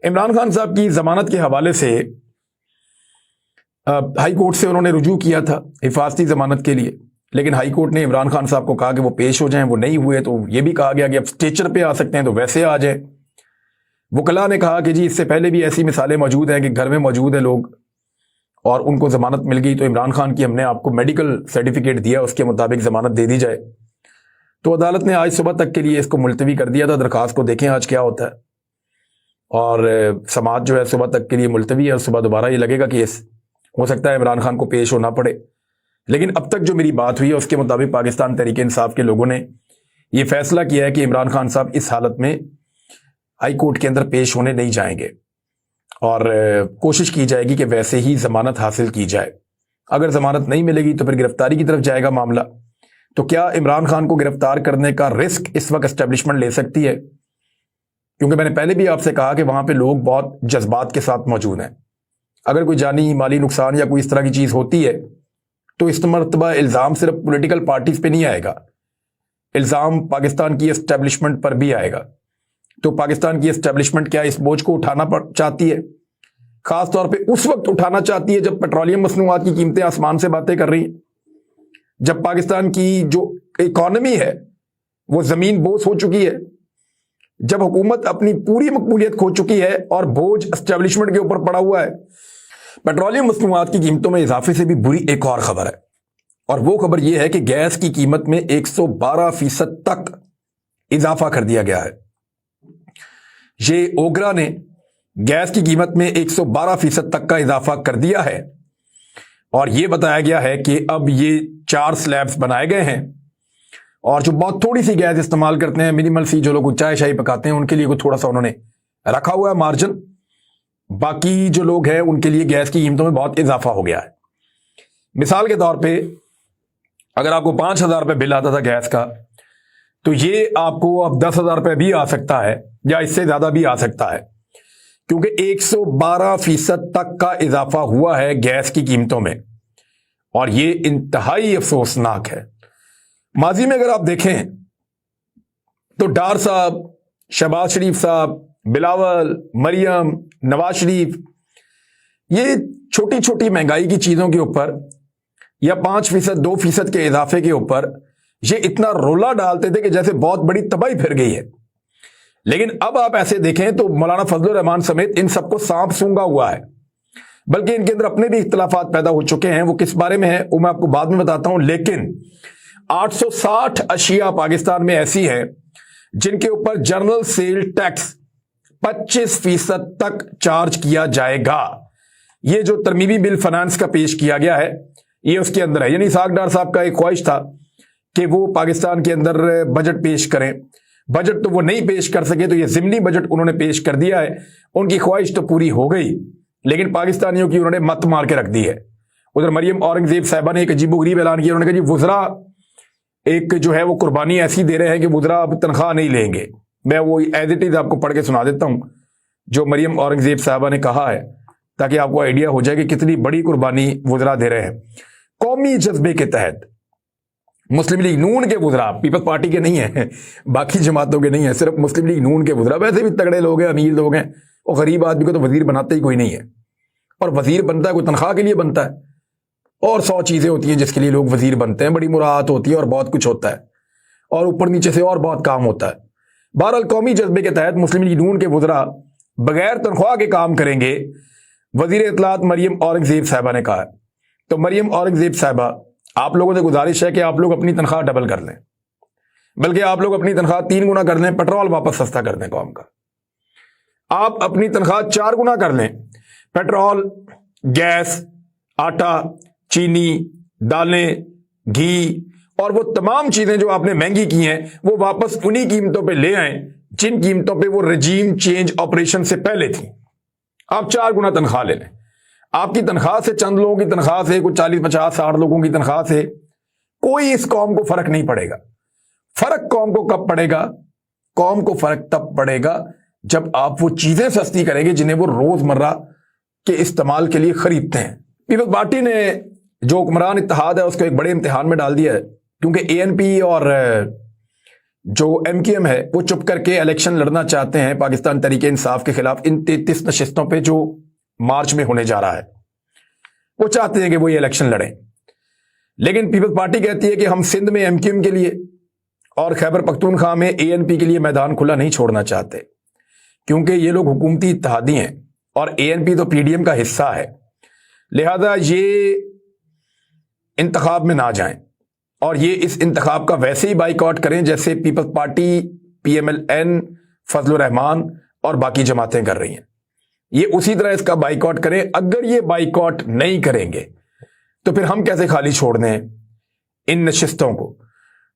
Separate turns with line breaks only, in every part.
عمران خان صاحب کی ضمانت کے حوالے سے ہائی کورٹ سے انہوں نے رجوع کیا تھا حفاظتی ضمانت کے لیے، لیکن ہائی کورٹ نے عمران خان صاحب کو کہا کہ وہ پیش ہو جائیں، وہ نہیں ہوئے تو یہ بھی کہا گیا کہ اب اسٹیچر پہ آ سکتے ہیں تو ویسے آ جائیں۔ وکلاء نے کہا کہ جی اس سے پہلے بھی ایسی مثالیں موجود ہیں کہ گھر میں موجود ہیں لوگ اور ان کو ضمانت مل گئی، تو عمران خان کی ہم نے آپ کو میڈیکل سرٹیفکیٹ دیا، اس کے مطابق ضمانت دے دی جائے۔ تو عدالت نے آج صبح تک کے لیے اس کو ملتوی کر دیا تھا درخواست کو، دیکھیں آج کیا ہوتا ہے۔ اور سماعت جو ہے صبح تک کے لیے ملتوی ہے، اور صبح دوبارہ یہ لگے گا کیس، ہو سکتا ہے عمران خان کو پیش ہونا پڑے۔ لیکن اب تک جو میری بات ہوئی ہے اس کے مطابق پاکستان تحریک انصاف کے لوگوں نے یہ فیصلہ کیا ہے کہ عمران خان صاحب اس حالت میں ہائی کورٹ کے اندر پیش ہونے نہیں جائیں گے، اور کوشش کی جائے گی کہ ویسے ہی ضمانت حاصل کی جائے۔ اگر ضمانت نہیں ملے گی تو پھر گرفتاری کی طرف جائے گا معاملہ۔ تو کیا عمران خان کو گرفتار کرنے کا رسک اس وقت اسٹیبلشمنٹ لے سکتی ہے؟ کیونکہ میں نے پہلے بھی آپ سے کہا کہ وہاں پہ لوگ بہت جذبات کے ساتھ موجود ہیں۔ اگر کوئی جانی مالی نقصان یا کوئی اس طرح کی چیز ہوتی ہے تو اس مرتبہ الزام صرف پولیٹیکل پارٹیز پہ نہیں آئے گا، الزام پاکستان کی اسٹیبلشمنٹ پر بھی آئے گا۔ تو پاکستان کی اسٹیبلشمنٹ کیا اس بوجھ کو اٹھانا چاہتی ہے؟ خاص طور پہ اس وقت اٹھانا چاہتی ہے جب پیٹرولیم مصنوعات کی قیمتیں آسمان سے باتیں کر رہی ہیں، جب پاکستان کی جو اکانومی ہے وہ زمین بوس ہو چکی ہے، جب حکومت اپنی پوری مقبولیت کھو چکی ہے اور بوجھ اسٹیبلشمنٹ کے اوپر پڑا ہوا ہے۔ پیٹرولیم مصنوعات کی قیمتوں میں اضافے سے بھی بری ایک اور خبر ہے، اور وہ خبر یہ ہے کہ گیس کی قیمت میں 112% تک اضافہ کر دیا گیا ہے۔ یہ اوگرا نے گیس کی قیمت میں 112% تک کا اضافہ کر دیا ہے، اور یہ بتایا گیا ہے کہ اب یہ 4 سلیبز بنائے گئے ہیں، اور جو بہت تھوڑی سی گیس استعمال کرتے ہیں، منیمل سی، جو لوگ چائے شاہی پکاتے ہیں، ان کے لیے کوئی تھوڑا سا انہوں نے رکھا ہوا ہے مارجن۔ باقی جو لوگ ہیں ان کے لیے گیس کی قیمتوں میں بہت اضافہ ہو گیا ہے۔ مثال کے طور پہ اگر آپ کو 5,000 روپے بل آتا تھا گیس کا، تو یہ آپ کو اب 10,000 روپے بھی آ سکتا ہے، یا اس سے زیادہ بھی آ سکتا ہے، کیونکہ 112% تک کا اضافہ ہوا ہے گیس کی قیمتوں میں، اور یہ انتہائی افسوسناک ہے۔ ماضی میں اگر آپ دیکھیں تو ڈار صاحب، شہباز شریف صاحب، بلاول، مریم، نواز شریف، یہ چھوٹی چھوٹی مہنگائی کی چیزوں کے اوپر یا 5%، 2% کے اضافے کے اوپر یہ اتنا رولا ڈالتے تھے کہ جیسے بہت بڑی تباہی پھر گئی ہے۔ لیکن اب آپ ایسے دیکھیں تو مولانا فضل الرحمان سمیت ان سب کو سانپ سونگا ہوا ہے، بلکہ ان کے اندر اپنے بھی اختلافات پیدا ہو چکے ہیں۔ وہ کس بارے میں ہے وہ میں آپ کو بعد میں بتاتا ہوں، لیکن 860 اشیاء پاکستان میں ایسی ہیں جن کے اوپر جنرل سیل ٹیکس 25% تک چارج کیا جائے گا۔ یہ جو ترمیمی بل فنانس کا پیش کیا گیا ہے یہ اس کے اندر ہے، یعنی اسحاق ڈار صاحب کا ایک خواہش تھا کہ وہ پاکستان کے اندر بجٹ پیش کریں، بجٹ تو وہ نہیں پیش کر سکے، تو یہ ضمنی بجٹ انہوں نے پیش کر دیا ہے۔ ان کی خواہش تو پوری ہو گئی، لیکن پاکستانیوں کی انہوں نے مت مار کے رکھ دی ہے۔ ادھر مریم اورنگزیب صاحبہ نے ایک عجیب و غریب اعلان کیا، انہوں نے کہا جی وزراء ایک جو ہے وہ قربانی ایسی دے رہے ہیں کہ وزراء اب تنخواہ نہیں لیں گے۔ میں وہ ایز اٹ از آپ کو پڑھ کے سنا دیتا ہوں جو مریم اورنگزیب صاحبہ نے کہا ہے، تاکہ آپ کو آئیڈیا ہو جائے کہ کتنی بڑی قربانی وزراء دے رہے ہیں۔ قومی جذبے کے تحت مسلم لیگ نون کے وزراء، پیپلز پارٹی کے نہیں ہیں، باقی جماعتوں کے نہیں ہیں، صرف مسلم لیگ نون کے وزراء، ویسے بھی تگڑے لوگ ہیں، امیر لوگ ہیں، اور غریب آدمی کو تو وزیر بناتے ہی کوئی نہیں ہے، اور وزیر بنتا ہے کوئی تنخواہ کے لیے بنتا ہے، اور 100 چیزیں ہوتی ہیں جس کے لیے لوگ وزیر بنتے ہیں، بڑی مراعات ہوتی ہے اور بہت کچھ ہوتا ہے، اور اوپر نیچے سے اور بہت کام ہوتا ہے۔ بہرحال قومی جذبے کے تحت مسلم لیگ نون کے وزراء بغیر تنخواہ کے کام کریں گے، وزیر اطلاعات مریم اورنگزیب صاحبہ نے کہا ہے۔ تو مریم اورنگزیب صاحبہ، آپ لوگوں سے گزارش ہے کہ آپ لوگ اپنی تنخواہ ڈبل کر لیں، بلکہ آپ لوگ اپنی تنخواہ 3 گنا کر لیں، پیٹرول واپس سستا کر دیں قوم کا۔ آپ اپنی تنخواہ 4 گنا کر لیں، پیٹرول، گیس، آٹا، چینی، دالیں، گھی اور وہ تمام چیزیں جو آپ نے مہنگی کی ہیں وہ واپس انہی قیمتوں پہ لے آئیں جن قیمتوں پہ وہ رجیم چینج آپریشن سے پہلے تھی۔ آپ 4 گنا تنخواہ لے لیں۔ آپ کی تنخواہ سے، چند لوگوں کی تنخواہ سے، کوئی 40، 50، 60 لوگوں کی تنخواہ سے کوئی اس قوم کو فرق نہیں پڑے گا۔ فرق قوم کو کب پڑے گا؟ قوم کو فرق تب پڑے گا جب آپ وہ چیزیں سستی کریں گے جنہیں وہ روز مرہ کے استعمال کے لیے خریدتے ہیں۔ پیپلز پارٹی نے جو حکمران اتحاد ہے اس کو ایک بڑے امتحان میں ڈال دیا ہے، کیونکہ اے این پی اور جو ایم کیو ایم ہے وہ چپ کر کے الیکشن لڑنا چاہتے ہیں پاکستان تحریک انصاف کے خلاف ان 33 نشستوں پہ جو مارچ میں ہونے جا رہا ہے. وہ چاہتے ہیں کہ وہ یہ الیکشن لڑیں، لیکن پیپلز پارٹی کہتی ہے کہ ہم سندھ میں ایم کیو ایم کے لیے اور خیبر پختونخوا میں اے این پی کے لیے میدان کھلا نہیں چھوڑنا چاہتے، کیونکہ یہ لوگ حکومتی اتحادی ہیں اور اے این پی تو پی ڈی ایم کا حصہ ہے، لہذا یہ انتخاب میں نہ جائیں اور یہ اس انتخاب کا ویسے ہی بائیکاٹ کریں جیسے peoples party, P M L N, Fazl ur Rehman اور باقی جماعتیں کر رہی ہیں. یہ اسی طرح اس کا بائیکاٹ کریں. اگر یہ بائیکاٹ نہیں کریں گے تو پھر ہم کیسے خالی چھوڑ دیں ان نشستوں کو؟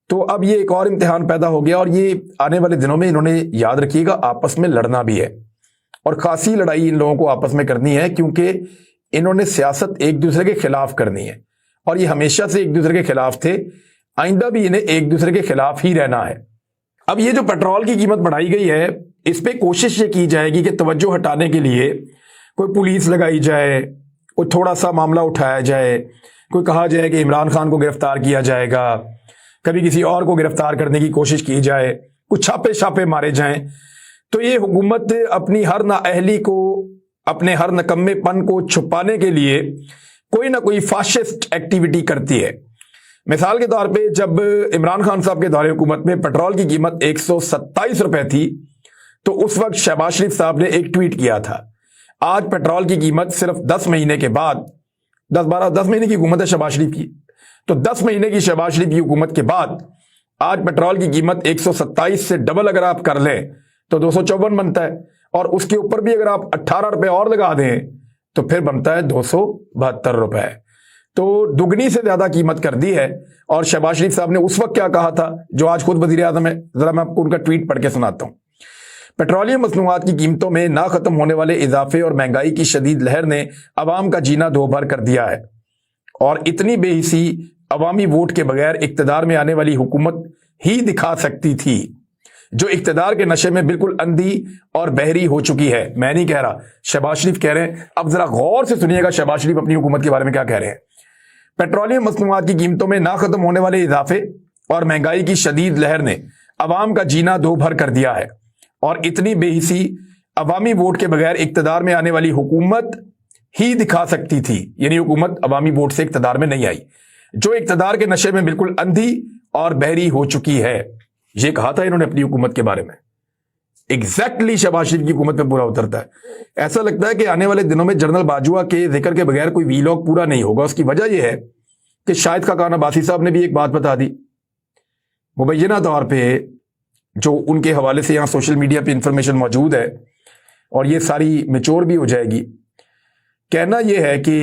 تو اب یہ ایک اور امتحان پیدا ہو گیا، اور یہ آنے والے دنوں میں انہوں نے یاد رکھیے گا آپس میں لڑنا بھی ہے، اور خاصی لڑائی ان لوگوں کو آپس میں کرنی ہے، کیونکہ انہوں نے سیاست ایک دوسرے کے خلاف کرنی ہے، اور یہ ہمیشہ سے ایک دوسرے کے خلاف تھے، آئندہ بھی انہیں ایک دوسرے کے خلاف ہی رہنا ہے. اب یہ جو پیٹرول کی قیمت بڑھائی گئی ہے، اس پہ کوشش یہ کی جائے گی کہ توجہ ہٹانے کے لیے کوئی پولیس لگائی جائے، کوئی تھوڑا سا معاملہ اٹھایا جائے، کوئی کہا جائے کہ عمران خان کو گرفتار کیا جائے گا، کبھی کسی اور کو گرفتار کرنے کی کوشش کی جائے، کچھ چھاپے مارے جائیں. تو یہ حکومت اپنی ہر نااہلی کو، اپنے ہر نکمے پن کو چھپانے کے لیے کوئی نہ کوئی فاشسٹ ایکٹیویٹی کرتی ہے. مثال کے طور پہ جب عمران خان صاحب کے دور حکومت میں پیٹرول کی قیمت 127 روپے تھی تو اس وقت شہباز شریف صاحب نے ایک ٹویٹ کیا تھا. آج پیٹرول کی قیمت صرف 10 مہینے کے بعد، 10 مہینے کی حکومت ہے شہباز شریف کی، تو 10 مہینے کی شہباز شریف کی حکومت کے بعد آج پیٹرول کی قیمت 127 سے ڈبل اگر آپ کر لیں تو 254 بنتا ہے، اور اس کے اوپر بھی اگر آپ 18 روپے اور لگا دیں تو پھر بنتا ہے 272 روپے. تو دگنی سے زیادہ قیمت کر دی ہے. اور شہباز شریف صاحب نے اس وقت کیا کہا تھا جو آج خود وزیر اعظم ہے، ذرا میں آپ کو ان کا ٹویٹ پڑھ کے سناتا ہوں. پیٹرولیم مصنوعات کی قیمتوں میں نہ ختم ہونے والے اضافے اور مہنگائی کی شدید لہر نے عوام کا جینا دو بھر کر دیا ہے، اور اتنی بے حسی عوامی ووٹ کے بغیر اقتدار میں آنے والی حکومت ہی دکھا سکتی تھی، جو اقتدار کے نشے میں بالکل اندھی اور بہری ہو چکی ہے. میں نہیں کہہ رہا، شہباز شریف کہہ رہے ہیں. اب ذرا غور سے سنیے گا شہباز شریف اپنی حکومت کے بارے میں کیا کہہ رہے ہیں. پیٹرولیم مصنوعات کی قیمتوں میں نہ ختم ہونے والے اضافے اور مہنگائی کی شدید لہر نے عوام کا جینا دو بھر کر دیا ہے، اور اتنی بے حسی عوامی ووٹ کے بغیر اقتدار میں آنے والی حکومت ہی دکھا سکتی تھی. یعنی حکومت عوامی ووٹ سے اقتدار میں نہیں آئی، جو اقتدار کے نشے میں بالکل اندھی اور بہری ہو چکی ہے. یہ کہا تھا انہوں نے اپنی حکومت کے بارے میں. ایگزیکٹلی شہباز شریف کی حکومت پہ پورا اترتا ہے. ایسا لگتا ہے کہ آنے والے دنوں میں جنرل باجوہ کے ذکر کے بغیر کوئی وی لاگ پورا نہیں ہوگا. اس کی وجہ یہ ہے کہ شاہد خاقان عباسی صاحب نے بھی ایک بات بتا دی مبینہ طور پہ، جو ان کے حوالے سے یہاں سوشل میڈیا پہ انفارمیشن موجود ہے، اور یہ ساری میچور بھی ہو جائے گی. کہنا یہ ہے کہ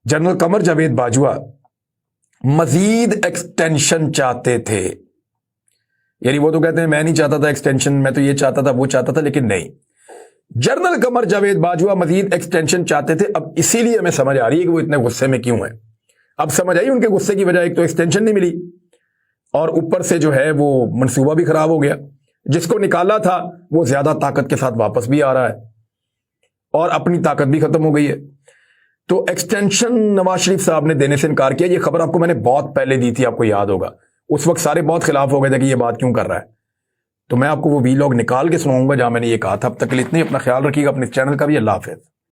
جنرل قمر جاوید باجوہ مزید ایکسٹینشن چاہتے تھے. یعنی وہ تو کہتے ہیں میں نہیں چاہتا تھا ایکسٹینشن، میں تو یہ چاہتا تھا وہ چاہتا تھا، لیکن نہیں، جنرل قمر جاوید باجوہ مزید ایکسٹینشن چاہتے تھے. اب اسی لیے ہمیں سمجھ آ رہی ہے کہ وہ اتنے غصے میں کیوں ہیں. اب سمجھ آئی ان کے غصے کی وجہ، ایک تو ایکسٹینشن نہیں ملی، اور اوپر سے جو ہے وہ منصوبہ بھی خراب ہو گیا. جس کو نکالا تھا وہ زیادہ طاقت کے ساتھ واپس بھی آ رہا ہے، اور اپنی طاقت بھی ختم ہو گئی ہے. تو ایکسٹینشن نواز شریف صاحب نے دینے سے انکار کیا. یہ خبر آپ کو میں نے بہت پہلے دی تھی، آپ کو یاد ہوگا. اس وقت سارے بہت خلاف ہو گئے تھے کہ یہ بات کیوں کر رہا ہے. تو میں آپ کو وہ وی لاگ نکال کے سناؤں گا جہاں میں نے یہ کہا تھا. اب تک کے لیے اتنے، اپنا خیال رکھیے گا، اپنے چینل کا بھی. اللہ حافظ.